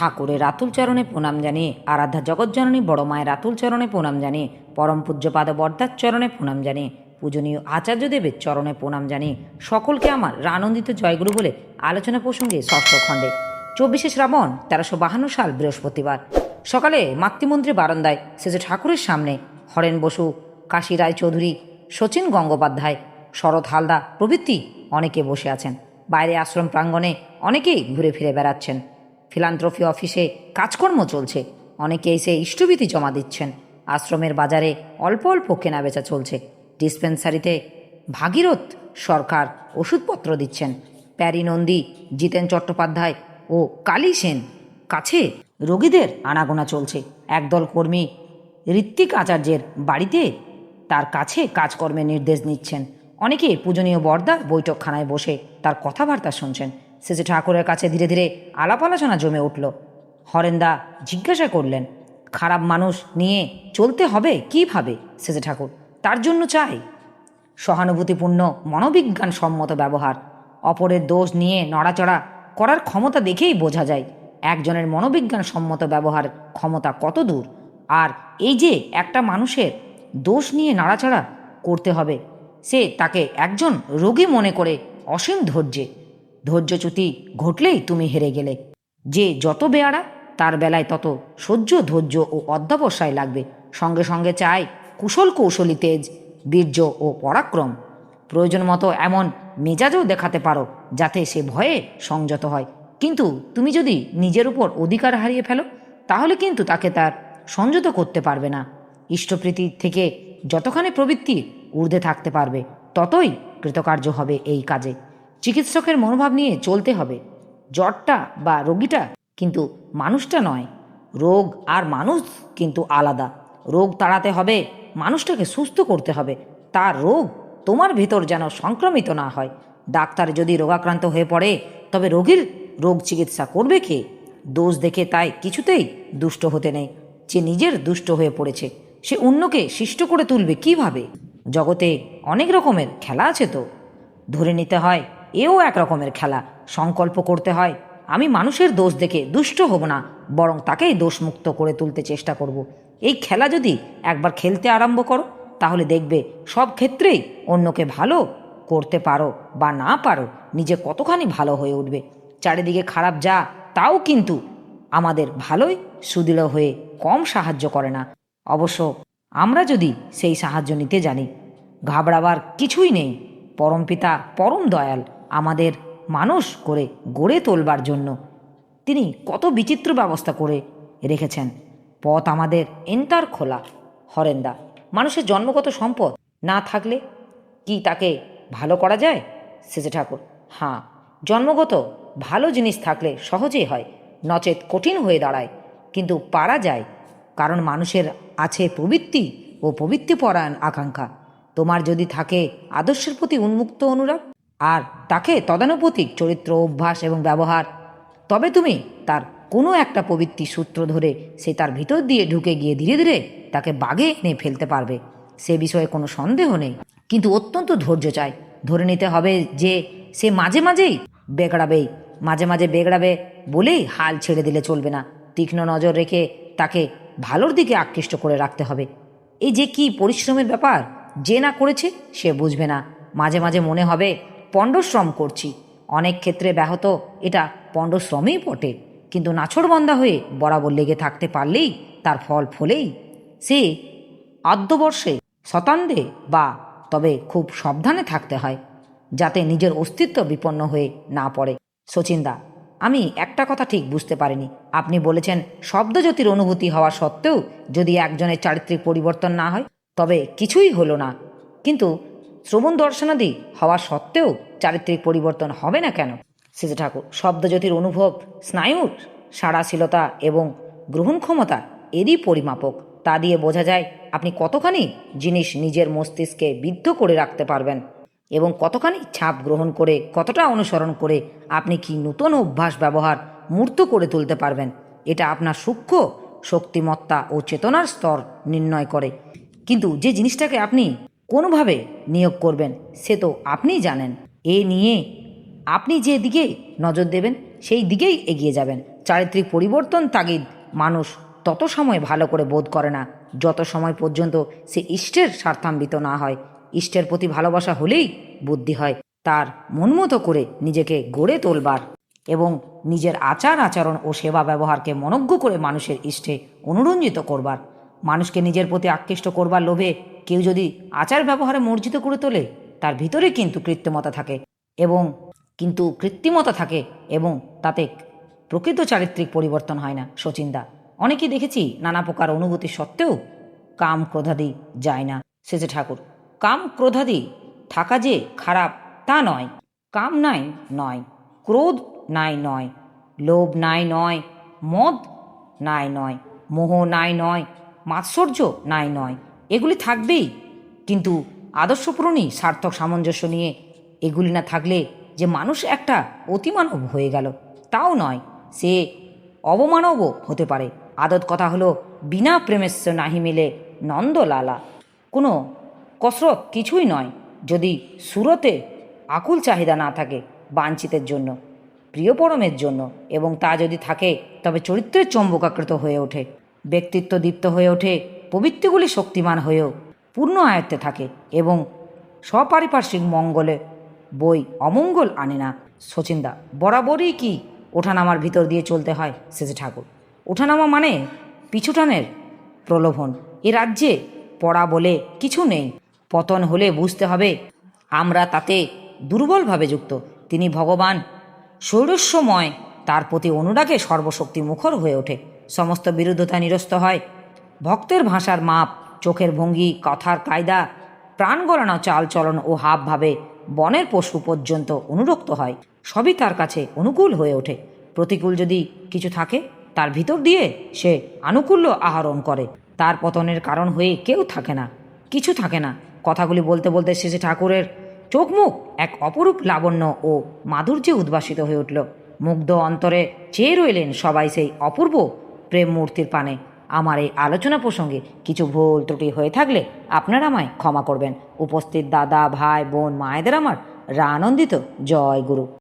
ঠাকুরের রাতুল চরণে প্রণাম জানিয়ে, আরাধ্যা জগজ্জননী বড় মায়ের রাতুল চরণে প্রণাম জানিয়ে, পরম পূজ্যপাদ বর্দার চরণে প্রণাম জানিয়ে, পূজনীয় আচার্যদেবের চরণে প্রণাম জানিয়ে সকলকে আমার আনন্দিত জয়গুরু বলে আলোচনা প্রসঙ্গে ষষ্ঠ খণ্ডে 24শে শ্রাবণ 1352 সাল বৃহস্পতিবার সকালে মাতৃমন্ত্রী বারান্দায় সেজে ঠাকুরের সামনে হরেন বসু, কাশী রায় চৌধুরী, শচীন গঙ্গোপাধ্যায়, শরৎ হালদা প্রভৃতি অনেকে বসে আছেন। বাইরে আশ্রম প্রাঙ্গণে অনেকেই ঘুরে ফিরে বেড়াচ্ছেন। ফিলান্থ্রপি অফিসে কাজকর্ম চলছে, অনেকে এসে ইষ্টবিধি জমা দিচ্ছেন। আশ্রমের বাজারে অল্প অল্প কেনাবেচা চলছে। ডিসপেন্সারিতে ভাগীরথ সরকার ওষুধপত্র দিচ্ছেন। প্যারি নন্দী, জিতেন চট্টোপাধ্যায় ও কালী সেন কাছে রোগীদের আনাগোনা চলছে। একদল কর্মী ঋত্বিক আচার্যের বাড়িতে তার কাছে কাজকর্মের নির্দেশ নিচ্ছেন। অনেকে পূজনীয় বর্দার বৈঠকখানায় বসে তার কথাবার্তা শুনছেন। শেষে ঠাকুরের কাছে ধীরে ধীরে আলাপ আলোচনা জমে উঠল। হরেন্দা জিজ্ঞাসা করলেন, খারাপ মানুষ নিয়ে চলতে হবে কীভাবে শেষে ঠাকুর? তার জন্য চাই সহানুভূতিপূর্ণ মনোবিজ্ঞান সম্মত ব্যবহার। অপরের দোষ নিয়ে নড়াচড়া করার ক্ষমতা দেখেই বোঝা যায় একজনের মনোবিজ্ঞান সম্মত ব্যবহার ক্ষমতা কত দূর। আর এই যে একটা মানুষের দোষ নিয়ে নাড়াচাড়া করতে হবে, সে তাকে একজন রোগী মনে করে অসীম ধৈর্যচ্যুতি ঘটলেই তুমি হেরে গেলে। যে যত বেয়ারা তার বেলায় তত সহ্য, ধৈর্য ও অধ্যবসায় লাগবে। সঙ্গে সঙ্গে চাই কুশল কৌশলী তেজ, বীর্য ও পরাক্রম। প্রয়োজন মতো এমন মেজাজও দেখাতে পারো যাতে সে ভয়ে সংযত হয়। কিন্তু তুমি যদি নিজের উপর অধিকার হারিয়ে ফেলো তাহলে কিন্তু তাকে তার সংযত করতে পারবে না। ইষ্টপ্রীতি থেকে যতখানি প্রবৃত্তি ঊর্ধ্বে থাকতে পারবে ততই কৃতকার্য হবে এই কাজে। চিকিৎসকের মনোভাব নিয়ে চলতে হবে। জ্বরটা বা রোগীটা কিন্তু মানুষটা নয়। রোগ আর মানুষ কিন্তু আলাদা। রোগ তাড়াতে হবে, মানুষটাকে সুস্থ করতে হবে। তার রোগ তোমার ভেতর যেন সংক্রমিত না হয়। ডাক্তার যদি রোগাক্রান্ত হয়ে পড়ে তবে রোগীর রোগ চিকিৎসা করবে কে? দোষ দেখে তাই কিছুতেই দুষ্ট হতে নেই। যে নিজের দুষ্ট হয়ে পড়েছে সে অন্যকে শিষ্ট করে তুলবে কিভাবে? জগতে অনেক রকমের খেলা আছে তো। ধরে নিতে হয় এও এক রকমের খেলা। সংকল্প করতে হয় আমি মানুষের দোষ দেখে দুষ্ট হব না, বরং তাকেই দোষমুক্ত করে তুলতে চেষ্টা করব। এই খেলা যদি একবার খেলতে আরম্ভ করো তাহলে দেখবে সব ক্ষেত্রেই অন্যকে ভালো করতে পারো বা না পারো, নিজে কতখানি ভালো হয়ে উঠবে। চারিদিকে খারাপ যা, তাও কিন্তু আমাদের ভালোই সুদৃঢ় হয়ে কম সাহায্য করে না। অবশ্য আমরা যদি সেই সাহায্য নিতে জানি, ঘাবড়াবার কিছুই নেই। পরমপিতা পরম দয়াল আমাদের মানুষ করে গড়ে তোলবার জন্য তিনি কত বিচিত্র ব্যবস্থা করে রেখেছেন। পথ আমাদের এন্তার খোলা। হরেন্দা, মানুষের জন্মগত সম্পদ না থাকলে কি তাকে ভালো করা যায় শেষে ঠাকুর? হ্যাঁ, জন্মগত ভালো জিনিস থাকলে সহজেই হয়, নচেত কঠিন হয়ে দাঁড়ায়। কিন্তু পারা যায়, কারণ মানুষের আছে প্রবৃত্তি ও প্রবৃত্তিপরায়ণ আকাঙ্ক্ষা। তোমার যদি থাকে আদর্শের প্রতি উন্মুক্ত অনুরাগ আর তাকে তদানুপাতিক চরিত্র, অভ্যাস এবং ব্যবহার, তবে তুমি তার কোনো একটা প্রবৃত্তি সূত্র ধরে সে তার ভিতর দিয়ে ঢুকে গিয়ে ধীরে ধীরে তাকে বাগে এনে ফেলতে পারবে। সে বিষয়ে কোনো সন্দেহ নেই। কিন্তু অত্যন্ত ধৈর্য চাই। ধরে নিতে হবে যে সে মাঝে মাঝে বেগড়াবে বলেই হাল ছেড়ে দিলে চলবে না। তীক্ষ্ণ নজর রেখে তাকে ভালোর দিকে আকৃষ্ট করে রাখতে হবে। এই যে কি পরিশ্রমের ব্যাপার, যে না করেছে সে বুঝবে না। মাঝে মাঝে মনে হবে পণ্ডশ্রম করছি। অনেক ক্ষেত্রে ব্যাহত এটা পণ্ডশ্রমেই বটে, কিন্তু নাছোড়বন্দা হয়ে বরাবর লেগে থাকতে পারলেই তার ফল ফলেই। সে আদ্যবর্ষে শতাব্দে বা তবে খুব সাবধানে থাকতে হয় যাতে নিজের অস্তিত্ব বিপন্ন হয়ে না পড়ে। শচীনদা, আমি একটা কথা ঠিক বুঝতে পারিনি। আপনি বলেছেন শব্দজ্যোতির অনুভূতি হওয়া সত্ত্বেও যদি একজনের চারিত্রিক পরিবর্তন না হয় তবে কিছুই হলো না। কিন্তু শ্রবণ দর্শনাদি হওয়া সত্ত্বেও চারিত্রিক পরিবর্তন হবে না কেন শেষে ঠাকুর? শব্দজ্যোতির অনুভব স্নায়ুর সাড়াশীলতা এবং গ্রহণ ক্ষমতা এরই পরিমাপক। তা দিয়ে বোঝা যায় আপনি কতখানি জিনিস নিজের মস্তিষ্কে বিদ্ধ করে রাখতে পারবেন এবং কতখানি ছাপ গ্রহণ করে, কতটা অনুসরণ করে আপনি কি নূতন অভ্যাস ব্যবহার মূর্ত করে তুলতে পারবেন। এটা আপনার সূক্ষ্ম শক্তিমত্তা ও চেতনার স্তর নির্ণয় করে। কিন্তু যে জিনিসটাকে আপনি কোনোভাবে নিয়োগ করবেন সে তো আপনিই জানেন। এ নিয়ে আপনি যে দিকে নজর দেবেন সেই দিকেই এগিয়ে যাবেন। চারিত্রিক পরিবর্তন তাগিদ মানুষ তত সময় ভালো করে বোধ করে না যত সময় পর্যন্ত সে ইষ্টের স্বার্থান্বিত না হয়। ইষ্টের প্রতি ভালোবাসা হলেই বুদ্ধি হয় তার মনমতো করে নিজেকে গড়ে তোলবার এবং নিজের আচার আচরণ ও সেবা ব্যবহারকে মনজ্ঞ করে মানুষের ইষ্টে অনুরঞ্জিত করবার। মানুষকে নিজের প্রতি আকৃষ্ট করবার লোভে কেউ যদি আচার ব্যবহারে মর্জিত করে তোলে তার ভিতরে কিন্তু কৃত্রিমতা থাকে এবং তাতে প্রকৃত চারিত্রিক পরিবর্তন হয় না। শচীনদা, অনেকেই দেখেছি নানা প্রকার অনুভূতি সত্ত্বেও কাম ক্রোধাদি যায় না। শেষে ঠাকুর, কাম ক্রোধাদি থাকা যে খারাপ তা নয়। কাম নাই নয়, ক্রোধ নাই নয়, লোভ নাই নয়, মদ নাই নয়, মোহ নাই নয়, মাৎসর্য নাই নয়, এগুলি থাকবেই। কিন্তু আদর্শপূরণই সার্থক সামঞ্জস্য নিয়ে এগুলি না থাকলে যে মানুষ একটা অতিমানব হয়ে গেল তাও নয়, সে অবমানবও হতে পারে। আদত কথা হলো বিনা প্রেমেস্য নাহি মিলে নন্দলালা। কোনো কসরত কিছুই নয় যদি সুরতে আকুল চাহিদা না থাকে বাঞ্ছিতের জন্য, প্রিয়পরমের জন্য, এবং তা যদি থাকে তবে চরিত্রের চম্বকাকৃত হয়ে ওঠে, ব্যক্তিত্ব দীপ্ত হয়ে ওঠে, প্রবৃত্তিগুলি শক্তিমান হয়েও পূর্ণ আয়ত্তে থাকে এবং স্বপারিপার্শ্বিক মঙ্গলে বই অমঙ্গল আনে না। শচীনদা, বরাবরই কি ওঠানামার ভিতর দিয়ে চলতে হয়? শেষে ঠাকুর, ওঠানামা মানে পিছুটানের প্রলোভন। এ রাজ্যে পড়া বলে কিছু নেই। পতন হলে বুঝতে হবে আমরা তাতে দুর্বলভাবে যুক্ত। তিনি ভগবান, ষোড়শময়, তার প্রতি অনুরাগে সর্বশক্তি মুখর হয়ে ওঠে, সমস্ত বিরুদ্ধতা নিরস্ত হয়। ভক্তের ভাষার মাপ, চোখের ভঙ্গি, কথার কায়দা, প্রাণ গলানো চাল চলন ও হাব ভাবে বনের পশু পর্যন্ত অনুরক্ত হয়, সবই তার কাছে অনুকূল হয়ে ওঠে। প্রতিকূল যদি কিছু থাকে তার ভিতর দিয়ে সে আনুকূল্য আহরণ করে। তার পতনের কারণ হয়ে কেউ থাকে না, কিছু থাকে না। কথাগুলি বলতে বলতে শেষে ঠাকুরের চোখ মুখ এক অপরূপ লাবণ্য ও মাধুর্যে উদ্ভাসিত হয়ে উঠল। মুগ্ধ অন্তরে চেয়ে রইলেন সবাই সেই অপূর্ব প্রেম মূর্তির পানে। আমার এই আলোচনা প্রসঙ্গে কিছু ভুল ত্রুটি হয়ে থাকলে আপনারা আমায় ক্ষমা করবেন। উপস্থিত দাদা, ভাই, বোন, মায়েদের আমার আনন্দিত জয় গুরু।